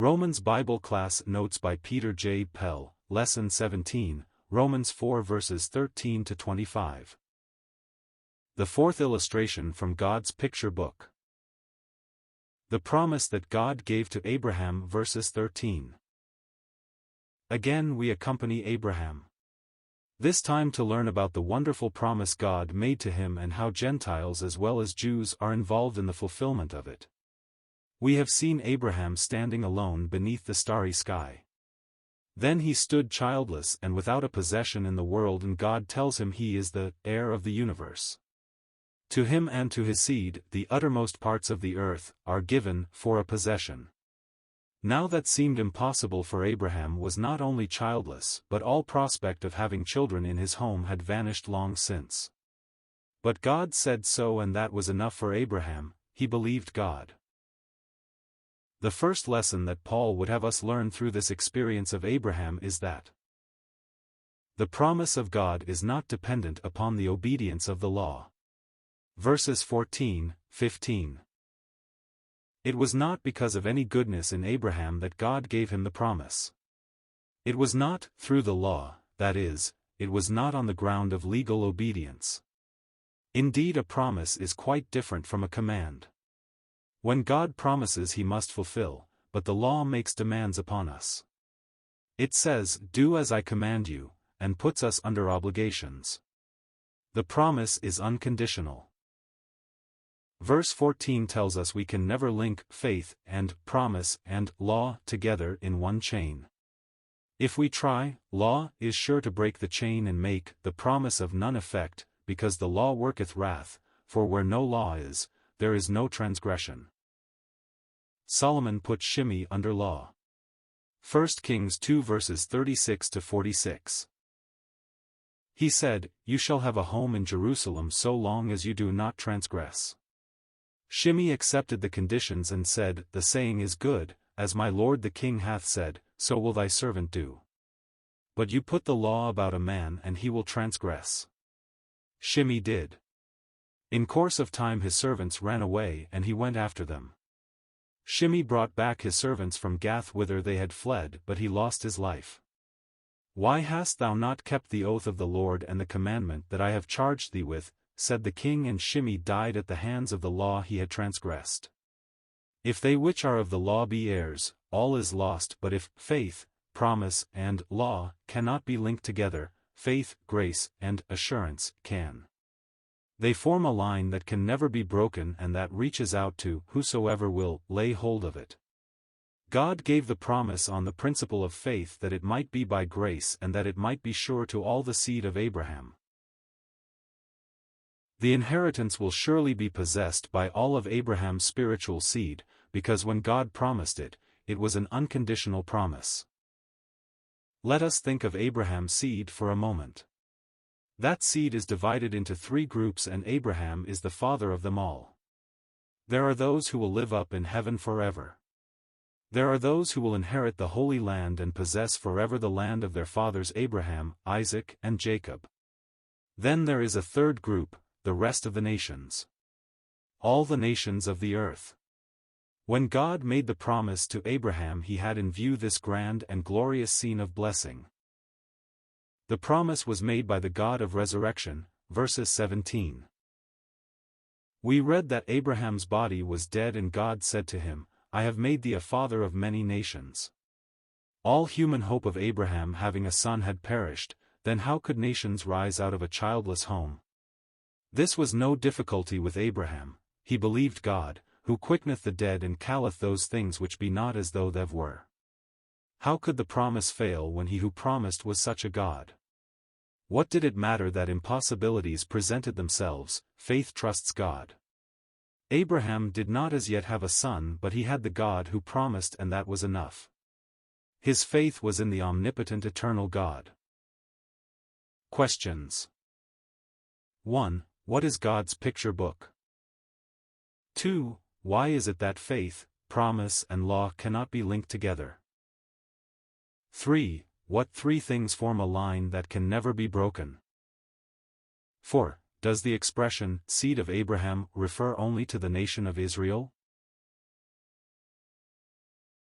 Romans Bible Class Notes by Peter J. Pell, Lesson 17, Romans 4 verses 13 to 25. The fourth illustration from God's picture book. The promise that God gave to Abraham verses 13. Again we accompany Abraham. This time to learn about the wonderful promise God made to him and how Gentiles as well as Jews are involved in the fulfillment of it. We have seen Abraham standing alone beneath the starry sky. Then he stood childless and without a possession in the world, and God tells him he is the heir of the universe. To him and to his seed the uttermost parts of the earth are given for a possession. Now that seemed impossible for Abraham was not only childless but all prospect of having children in his home had vanished long since. But God said so, and that was enough for Abraham. He believed God. The first lesson that Paul would have us learn through this experience of Abraham is that the promise of God is not dependent upon the obedience of the law. Verses 14, 15. It was not because of any goodness in Abraham that God gave him the promise. It was not through the law, that is, it was not on the ground of legal obedience. Indeed, a promise is quite different from a command. When God promises he must fulfill, but the law makes demands upon us. It says, "Do as I command you," and puts us under obligations. The promise is unconditional. Verse 14 tells us we can never link faith and promise and law together in one chain. If we try, law is sure to break the chain and make the promise of none effect, because the law worketh wrath, for where no law is, there is no transgression. Solomon put Shimei under law. 1 Kings 2 verses 36 to 46. He said, "You shall have a home in Jerusalem so long as you do not transgress." Shimei accepted the conditions and said, "The saying is good, as my lord the king hath said, so will thy servant do. But you put the law about a man and he will transgress." Shimei did. In course of time his servants ran away and he went after them. Shimei brought back his servants from Gath whither they had fled, but he lost his life. "Why hast thou not kept the oath of the Lord and the commandment that I have charged thee with?" said the king, and Shimei died at the hands of the law he had transgressed. If they which are of the law be heirs, all is lost, but if faith, promise, and law cannot be linked together, faith, grace, and assurance can. They form a line that can never be broken and that reaches out to whosoever will lay hold of it. God gave the promise on the principle of faith, that it might be by grace and that it might be sure to all the seed of Abraham. The inheritance will surely be possessed by all of Abraham's spiritual seed, because when God promised it, it was an unconditional promise. Let us think of Abraham's seed for a moment. That seed is divided into three groups, and Abraham is the father of them all. There are those who will live up in heaven forever. There are those who will inherit the Holy Land and possess forever the land of their fathers Abraham, Isaac, and Jacob. Then there is a third group, the rest of the nations. All the nations of the earth. When God made the promise to Abraham, he had in view this grand and glorious scene of blessing. The promise was made by the God of resurrection, verses 17. We read that Abraham's body was dead and God said to him, "I have made thee a father of many nations." All human hope of Abraham having a son had perished, then how could nations rise out of a childless home? This was no difficulty with Abraham. He believed God, who quickeneth the dead and calleth those things which be not as though they were. How could the promise fail when he who promised was such a God? What did it matter that impossibilities presented themselves? Faith trusts God. Abraham did not as yet have a son, but he had the God who promised, and that was enough. His faith was in the omnipotent eternal God. Questions. 1. What is God's picture book? 2. Why is it that faith, promise, and law cannot be linked together? 3. What three things form a line that can never be broken? 4. Does the expression, seed of Abraham, refer only to the nation of Israel?